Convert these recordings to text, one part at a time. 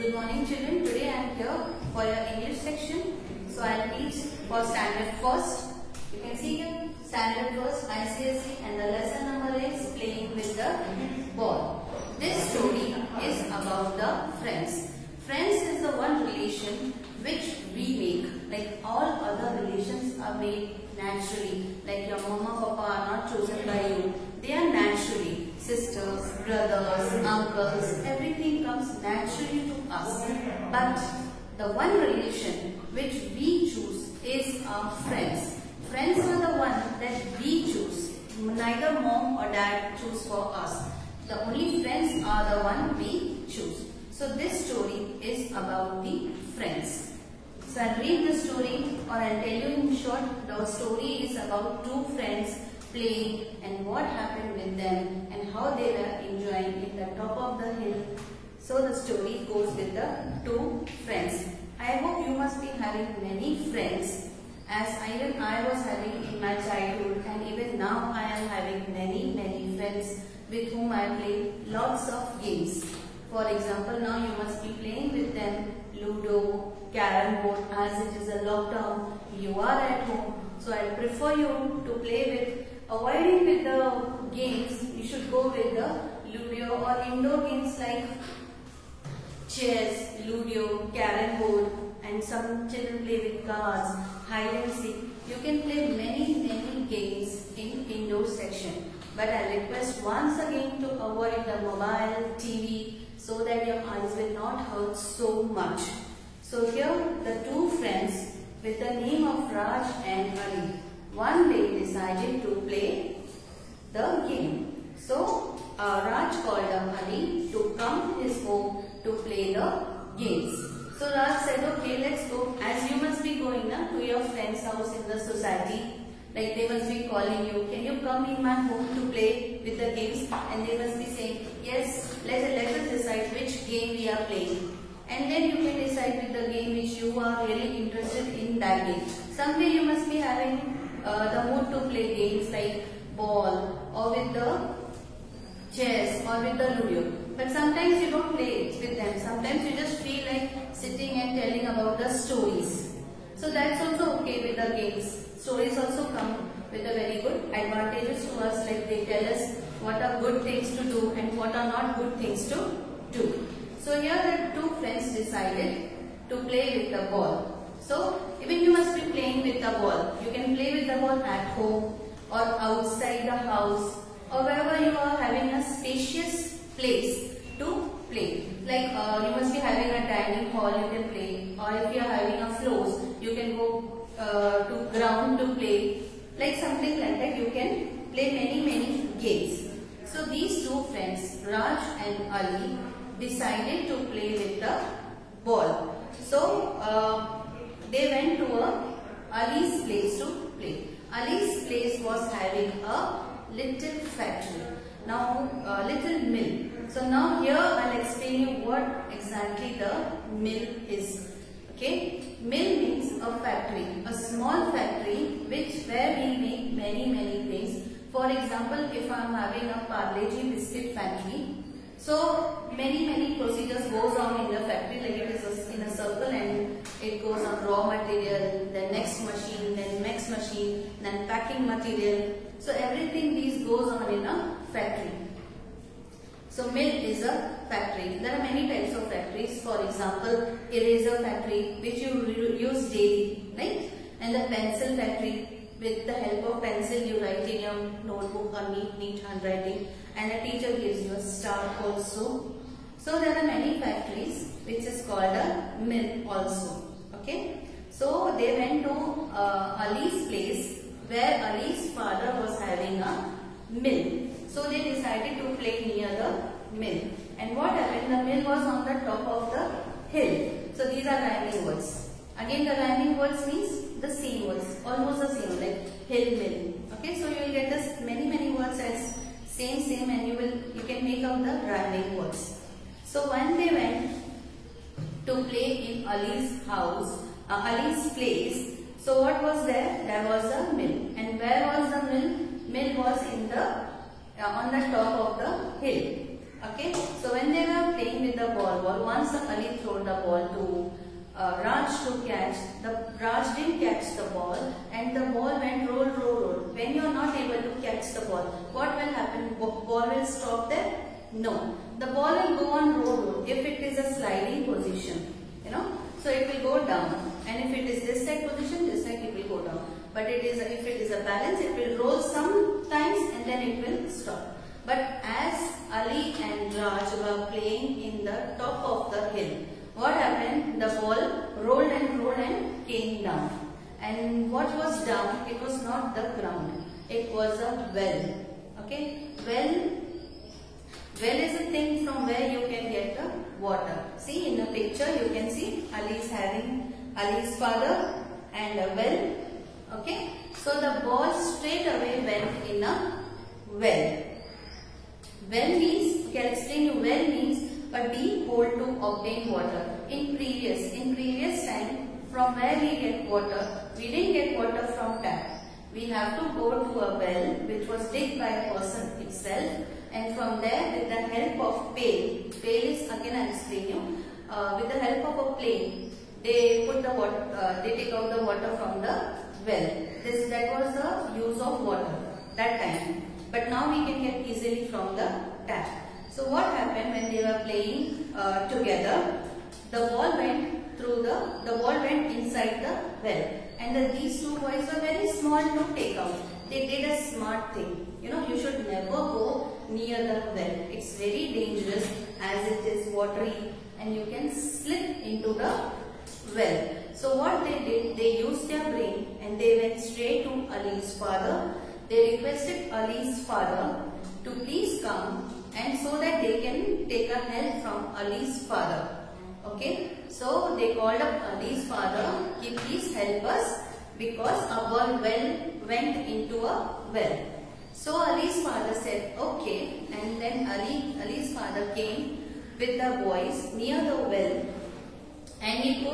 Good morning children. Today I am here for your English section. So I will teach for standard first. You can see here standard first ICSE and the lesson number is playing with the ball. This story is about the friends. Friends is the one relation which we make. Like all other relations are made naturally. Like your mama, papa are not chosen by you. They are naturally. Sisters, brothers, uncles, everything comes naturally to us. But the one relation which we choose is our friends. Friends are the one that we choose. Neither mom or dad choose for us. The only friends are the one we choose. So this story is about the friends. So I'll read the story or I'll tell you in short. The story is about two friends playing and what happened with them and how they were enjoying in the top of the hill. So the story goes with the two friends. I hope you must be having many friends as even I was having in my childhood, and even now I am having many friends with whom I play lots of games. For example, now you must be playing with them Ludo, Carrom board, as it is a lockdown. You are at home, so I prefer you to play with. Avoiding with the games, you should go with the Ludo or indoor games like chess, Ludo, Carrom board, and some children play with cards, hide and seek. You can play many games in indoor section. But I request once again to avoid the mobile, TV, so that your eyes will not hurt so much. So here the two friends with the name of Raj and Ali one day decided to play the game. So Raj called up Ali to come to his home to play the games. So Raj said, okay, let's go. As you must be going to your friend's house in the society. Like they must be calling you, can you come in my home to play with the games? And they must be saying, yes, let us decide which game we are playing. And then you can decide with the game which you are really interested in that game. Someday you must be having the mood to play games like ball or with the chess or with the Ludo. But sometimes you don't play it with them. Sometimes you just feel like sitting and telling about the stories. So that's also okay with the games. Stories also come with a very good advantages to us, like they tell us what are good things to do and what are not good things to do. So here the two friends decided to play with the ball. So even you must be playing with the ball. You can play with the ball at home or outside the house or wherever you are having a spacious place to play. Like you must be having a dining hall, you can play, or if you are having a floors, you can go to ground to play. Like something like that, you can play many games. So these two friends, Raj and Ali, decided to play with the ball. So they went to Ali's place to play. Ali's place was having a little factory. Now little mill. So now here I'll explain you what exactly the mill is. Okay, mill means a factory, a small factory where we make many things. For example, if I am having a Parle-G biscuit factory, so many procedures goes on in the factory, like it is in a circle and it goes on raw material, then next machine, then packing material. So everything these goes on in a factory. So mill is a factory. There are many types of factories. For example, eraser factory which you use daily, right? And the pencil factory, with the help of pencil you write in your notebook or neat handwriting, and a teacher gives you a star also. So there are many factories which is called a mill also. Okay. So they went to Ali's place where Ali's father was having a mill. So they decided to play near the mill. And what happened? The mill was on the top of the hill. So these are rhyming words. Again the rhyming words means the same words, almost the same, like hill, mill. Okay, so you will get this many words as same and you can make out the rhyming words. So when they went to play in Ali's house, Ali's place, so what was there? There was a mill. And where was the mill? Mill was in the on the top of the hill. Okay, so when they were playing with the ball. Once Ali threw the ball to Raj to catch. Raj didn't catch the ball and the ball went roll. When you are not able to catch the ball, what will happen? Ball will stop there? No. The ball will go on roll. If it is a sliding position, so it will go down. And if it is this side position, this side it will go down. But if it is a balance, it will roll sometimes and then it will stop. But as Ali and Raj were playing in the top of the hill, what happened? The ball rolled and came down. And what was down? It was not the ground. It was a well. Okay? Well is a thing from where you can get the water. See, in the picture you can see Ali is having Ali's father and a well. Okay? So the ball straight away went in a well. Well means, I can explain you, well means a deep hole to obtain water. In previous time, from where we get water, we didn't get water from tap. We have to go to a well which was digged by a person itself, and from there with the help of pail is, again I will explain you, with the help of a plane, they put the water, they take out the water from the well. That was the use of water that time. But now we can get easily from the tap. So what happened when they were playing together? The ball went through the ball went inside the well, and these two boys were very small to take out. They did a smart thing. You should never go near the well. It's very dangerous as it is watery and you can slip into the well. So what they did, they used their brain and they went straight to Ali's father. They requested Ali's father to please come, and so that they can take a help from Ali's father. Okay, so they called up Ali's father, please help us because our well went into a well. So Ali's father said okay, and then Ali's father came with the boys near the well, and he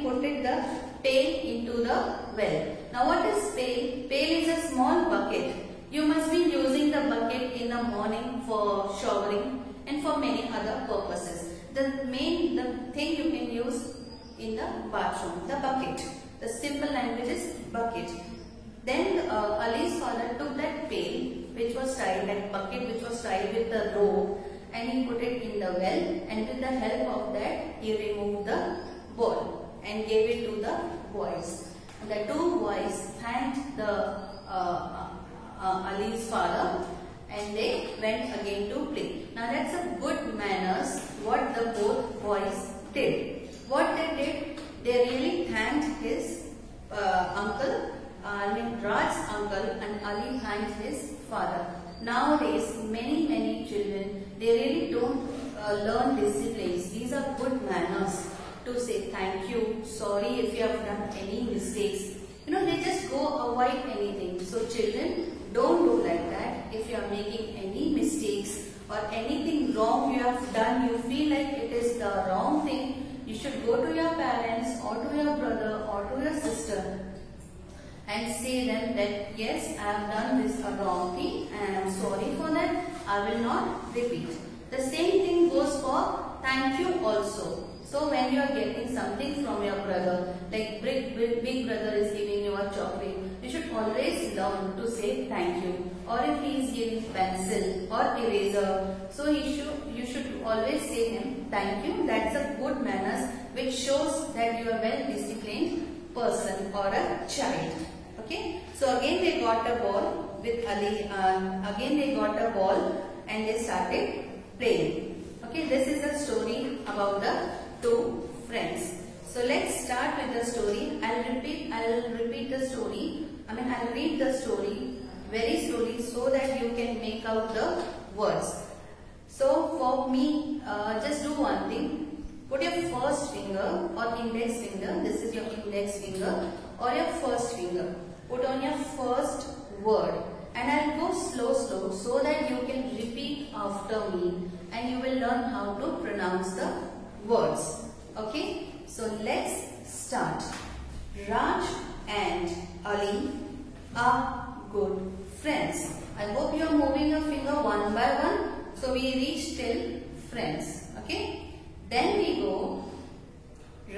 put the pail into the well. Now what is pail? Pail is a small bucket. You must be using the bucket in the morning for showering and for many other purposes. The thing you can use in the bathroom, the bucket. The simple language is bucket. Then Ali's father took that pail which was tied, that bucket which was tied with the rope, and he put it in the well, and with the help of that he removed the ball and gave it to the boys. And the two boys thanked the Ali's father and they went again to play. Now that's a good manners what the both boys did. What they did, they really thanked his uncle, Raj's uncle, and Ali thanked his father. Nowadays, many children, they really don't learn disciplines. These are good manners to say thank you, sorry if you have done any mistakes. They just go avoid anything. So children, don't do like that. If you are making any mistakes or anything wrong you have done, you feel like it is the wrong thing, you should go to your parents or to your brother or to your sister and say them that yes, I have done this wrong thing and I am sorry for that. I will not repeat. The same thing goes for thank you also. So when you are getting something from your brother, like big brother is giving you a chocolate, you should always learn to say thank you. Or if he is giving pencil or eraser, so you should always say him thank you. That's a good manners which shows that you are well disciplined person or a child. Okay. So again they got a ball with Ali. Again they got a ball and they started playing. Okay. This is a story about the two friends. So let's start with the story. I'll repeat the story. I'll read the story very slowly so that you can make out the words. So for me, just do one thing. Put your first finger or index finger. This is your index finger or your first finger. Put on your first word, and I'll go slow so that you can repeat after me and you will learn how to pronounce the words. Okay, so let's start. Raj and Ali are good friends. I hope you are moving your finger one by one. So we reach till friends. Okay. Then we go.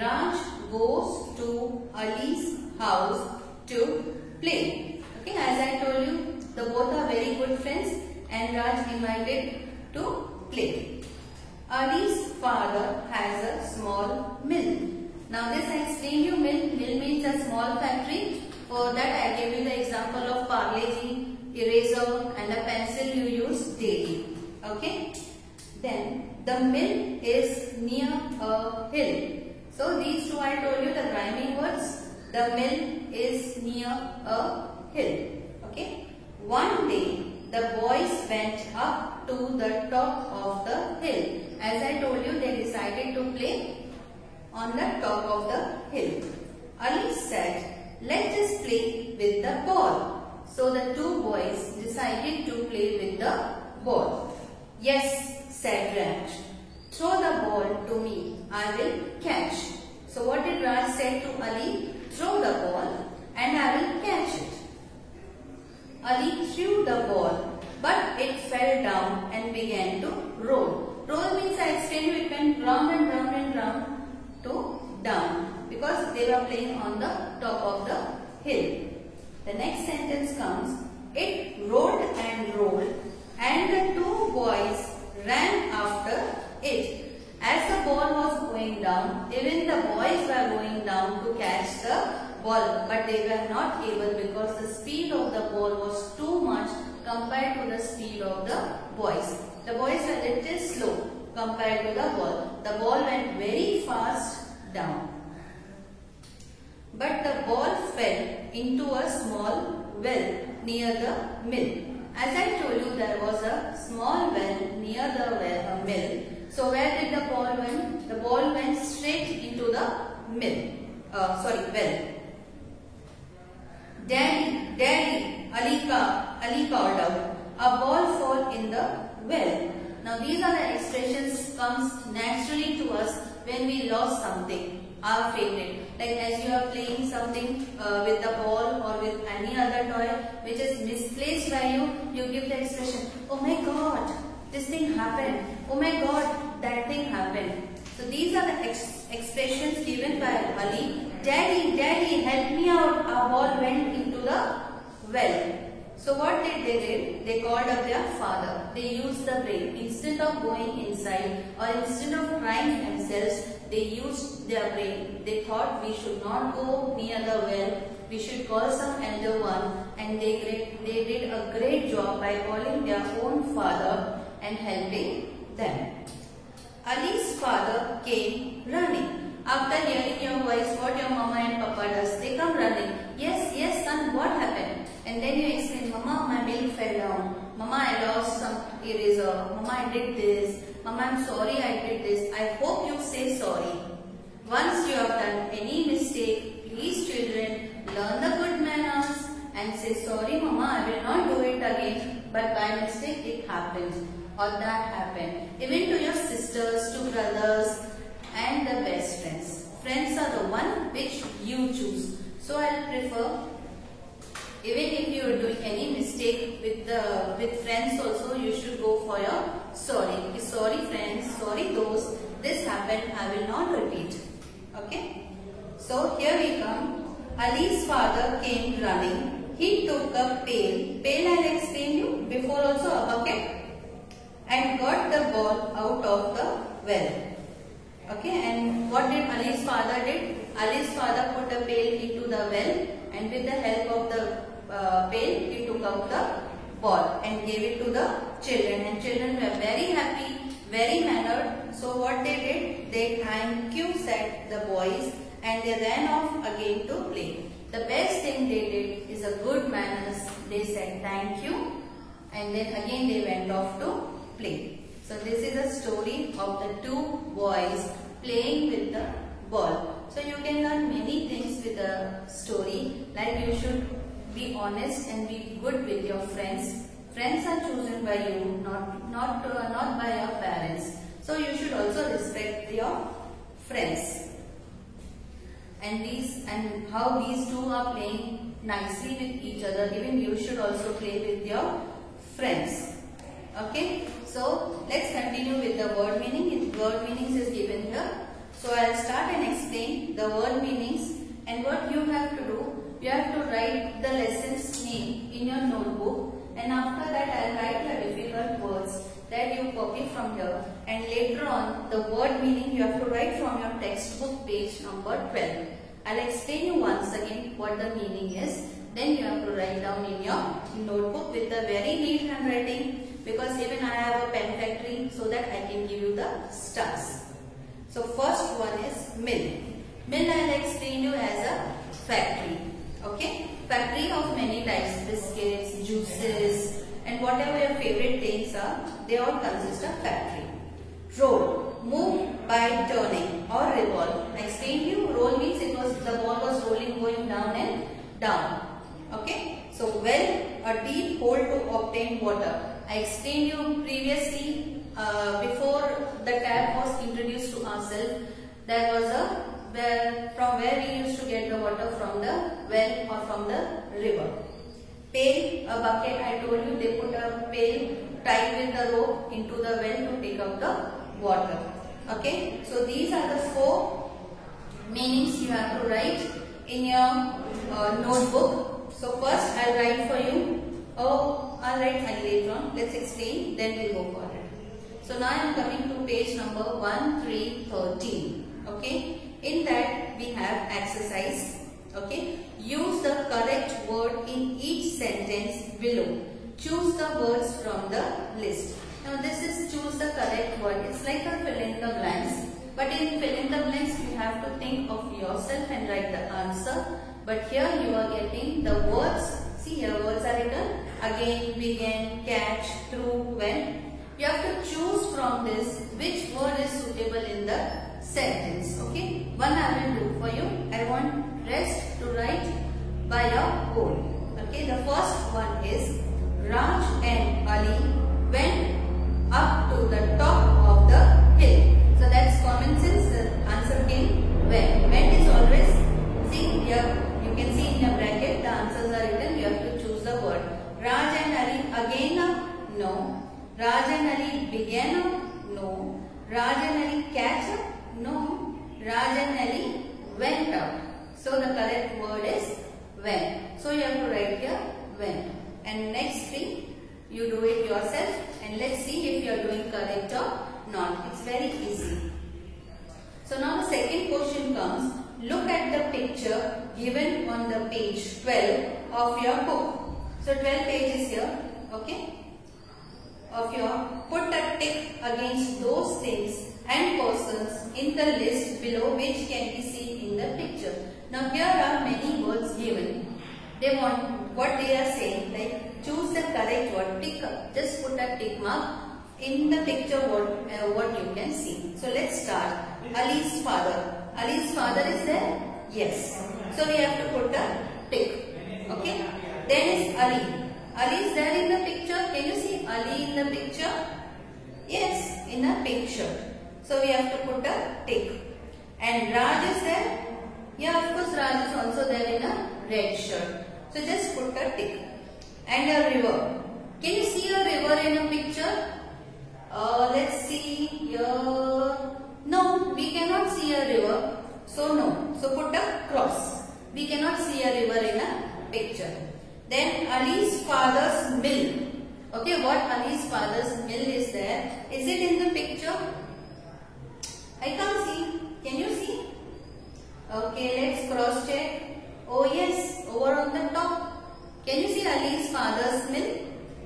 Raj goes to Ali's house to play. Okay, as I told you, the both are very good friends and Raj invited to play. Ali's father has a small mill. Now this I explained you, mill means a small factory. For that I gave you the example of Parle-G, eraser and a pencil you use daily. Okay. Then the mill is near a hill. So these two I told you the rhyming words. The mill is near a hill. Okay. One day the boys went up to the top of the hill. As I told you, they decided to play on the top of the hill. Ali said, "Let us play with the ball." So the two boys decided to play with the ball. "Yes," said Raj. "Throw the ball to me. I will catch." So what did Raj say to Ali? "Throw the ball and I will catch it." Ali threw the ball, but it fell down and began to roll. Roll means I explained you, it went round and round and round to down because they were playing on the top of the hill. The next sentence comes, "It rolled and rolled and the two boys ran after it." As the ball was going down, even the boys were going down to catch the ball, but they were not able because the speed of the ball was too much compared to the speed of the boys. The boys were a little slow compared to the ball. The ball went very fast down. But the ball fell into a small well near the mill. As I told you, there was a small well near the mill. So where did the ball went? The ball went straight into the well. "Daddy, Daddy," Ali called out. "A ball fell in the well." Now these are the expressions comes naturally to us when we lost something, our favorite. Like as you are playing something with the ball or with any other toy which is misplaced by you, you give the expression, "Oh my God, this thing happened. Oh my God, that thing happened." So these are the expressions given by Ali. "Daddy, Daddy, help me out. Our ball went into the well." So what did they did? They called up their father. They used the brain. Instead of going inside or instead of trying themselves, they used their brain. They thought we should not go near the well. We should call some elder one, and they did a great job by calling their own father and helping them. Ali's father came running. After hearing your voice, what your mama and papa does, they come running. "Yes, yes, son, what happened?" And then you explain, "Mama, my milk fell down. Mama, I lost some eraser. Mama, I did this. Mama, I'm sorry I did this." I hope you say sorry. Once you have done any mistake, please children, learn the good manners and say, "Sorry Mama, I will not do it again, but by mistake it happened or that happened." Even to your sisters, to brothers and the best friends. Friends are the one which you choose. So I'll prefer, even if you are doing any mistake with friends also, you should go for your sorry. "Sorry friends, sorry those, this happened, I will not repeat." Okay. So here we come. Ali's father came running. He took a pail. Pail I'll explain you before also, a bucket, and got the ball out of the well. Okay, and what did Ali's father did? Ali's father put a pail into the well, and with the help of the pail, he took out the ball and gave it to the children. And children were very happy, very mannered. So what they did? They "Thank you," said the boys, and they ran off again to play. The best thing they did is a good manners. They said "Thank you," and then again they went off to play. So this is a story of the two boys playing with the ball. So you can learn many things with the story, like you should be honest and be good with your friends. Friends are chosen by you, not by your parents. So you should also respect your friends. And how these two are playing nicely with each other. Even you should also play with your friends. Okay. So let's continue with the word meaning. Word meanings is given here. So I'll start and explain the word meanings, and what you have to do, you have to write the lesson's name in your notebook, and after that I'll write the difficult words that you copy from here, and later on the word meaning you have to write from your textbook page number 12. I'll explain you once again what the meaning is. Then you have to write down in your notebook with a very neat handwriting, because even I have a pen factory so that I can give you the stars. So first one is mill. Mill I'll explain you as a factory. Okay, factory of many types, biscuits, juices, and whatever your favorite things are, they all consist of factory. Roll, move by turning or revolve. I explained you, roll means the ball was rolling, going down and down. Okay, so well, a deep hole to obtain water. I explained you previously before the tap was introduced to ourselves. There was a well, from where we used to get the water, from the well or from the river. Pail, a bucket. I told you they put a pail tied with the rope into the well to take out the water. Okay, so these are the 4 meanings you have to write in your notebook. So first I'll write for you. Oh, I'll write later on. Let's explain, then we'll go for it. So now I am coming to page number 13. Okay, in that we have exercise. Okay, use the correct word in each sentence below. Choose the words from the list. Now this is choose the correct word. It's like a fill in the blanks. But in fill in the blanks you have to think of yourself and write the answer. But here you are getting the words. See here words are written. Again, begin, catch, through, when. You have to choose from this which word is suitable in the sentence. Okay, one I will do for you. I want rest to write by a whole. Okay, the first one is Raj and Ali went up to the top of the hill. So that's common sense. The answer came when. When is always, see here you can see in your bracket the answers are written. You have to choose the word. Raj and Ali again up? No. Raj and Ali began up? No. Raj and Ali catch up? No. Raj and Ali went up. So the correct word is when. So you have to write here when. And next 3 you do it yourself, and let's see if you are doing correct or not. It's very easy. So now the second question comes. Look at the picture given on the page 12 of your book. So 12 pages here. Okay. Of your, put a tick against those things and persons in the list below which can be seen in the picture. Now here are many words given. They want what they are saying, like choose the correct word. Tick, just put a tick mark in the picture what you can see. So let's start. Ali's father. Ali's father is there? Yes. So we have to put a tick. Okay. Then is Ali. Ali is there in the picture. Can you see Ali in the picture? Yes, in a pink shirt. So we have to put a tick. And Raj is there? Yeah, of course Raj is also there in a red shirt. So just put a tick. And a river. Can you see a river in a picture? Let's see here. No, we cannot see a river. So no. So put a cross. We cannot see a river in a picture. Then Ali's father's mill. Okay, what Ali's father's mill is there? Is it in the picture? I can't see. Can you see? Okay, let's cross check. Oh yes, over on the top. Can you see Ali's father's mill?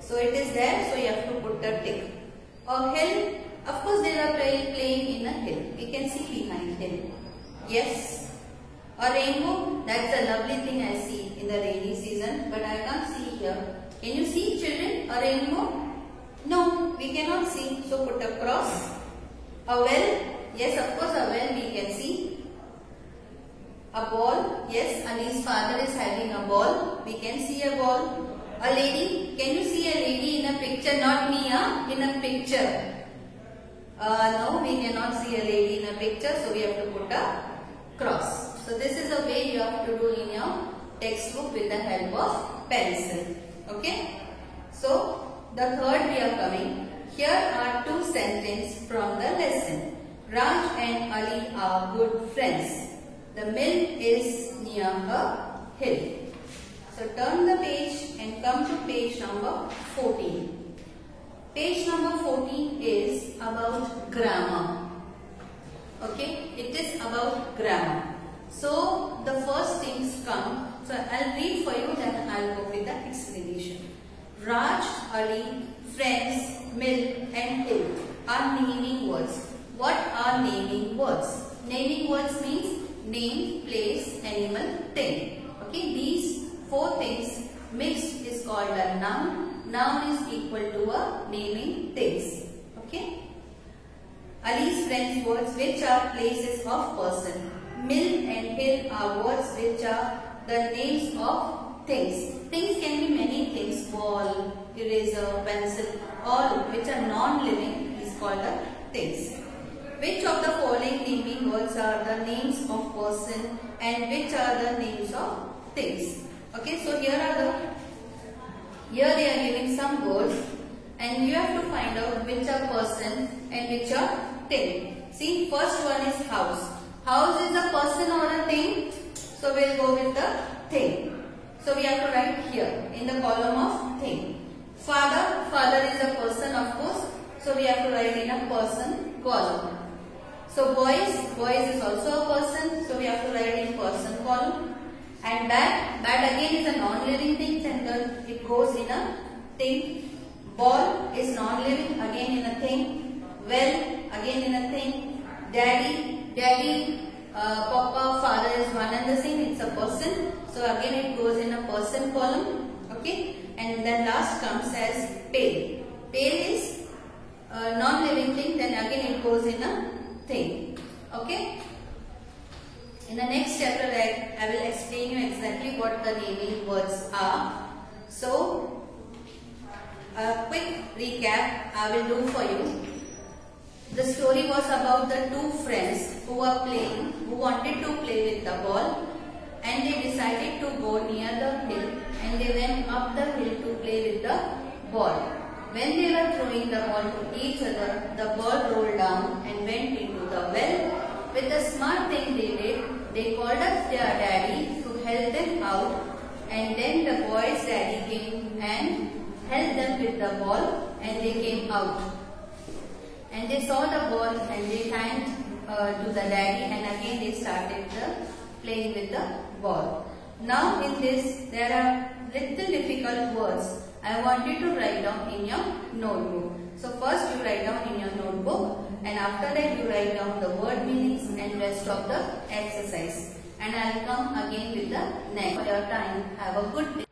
So it is there, so you have to put a tick. A hill. Of course they are playing in a hill. We can see behind hill. Yes. A rainbow, that's a lovely thing I see in the rainy season, but I can't see here. Can you see children a rainbow? No, we cannot see, so put a cross. A well, yes of course a well we can see. A ball, yes Ali's father is having a ball, we can see a ball. A lady, can you see a lady in a picture? Not me, in a picture. No, we cannot see a lady in a picture, so we have to put a cross. So this is a way you have to do in your textbook with the help of pencil. Okay. So the third we are coming. Here are two sentences from the lesson. Raj and Ali are good friends. The mill is near a hill. So turn the page and come to page number 14. Page number 14 is about grammar. Okay, it is about grammar. So the first things come. So I'll read for you, then I'll go with the explanation. Raj, Ali, friends, mill and hill are naming words. What are naming words? Naming words means name, place, animal, thing. Okay, these four things mixed is called a noun. Noun is equal to a naming things. Okay. Ali's friends words which are places of person. Mill and hill are words which are the names of things. Things can be many things. Ball, eraser, pencil, all which are non-living is called a things. Which of the following naming words are the names of person and which are the names of things? Okay, so here they are giving some words and you have to find out which are person and which are thing. See, first one is house. House is a person or a thing, so we'll go with the thing. So we have to write here in the column of thing. Father is a person, of course, so we have to write in a person column. So boys is also a person, so we have to write in person column. And bat again is a non-living thing, and it goes in a thing. Ball is non-living, again in a thing. Well, again in a thing. Daddy, Papa, father is one and the same, it's a person. So again it goes in a person column. Okay, and then last comes as pail. Pail is a non-living thing, then again it goes in a thing. Okay. In the next chapter I will explain you exactly what the naming words are. So a quick recap I will do for you. The story was about the two friends who wanted to play with the ball, and they decided to go near the hill and they went up the hill to play with the ball. When they were throwing the ball to each other, the ball rolled down and went into the well. With the smart thing they did, they called up their daddy to help them out, and then the boy's daddy came and helped them with the ball and they came out. And they saw the ball and they thanked to the daddy, and again they started playing with the ball. Now in this there are little difficult words. I want you to write down in your notebook. So first you write down in your notebook, and after that you write down the word meanings and rest of the exercise. And I will come again with the next. For your time, have a good day.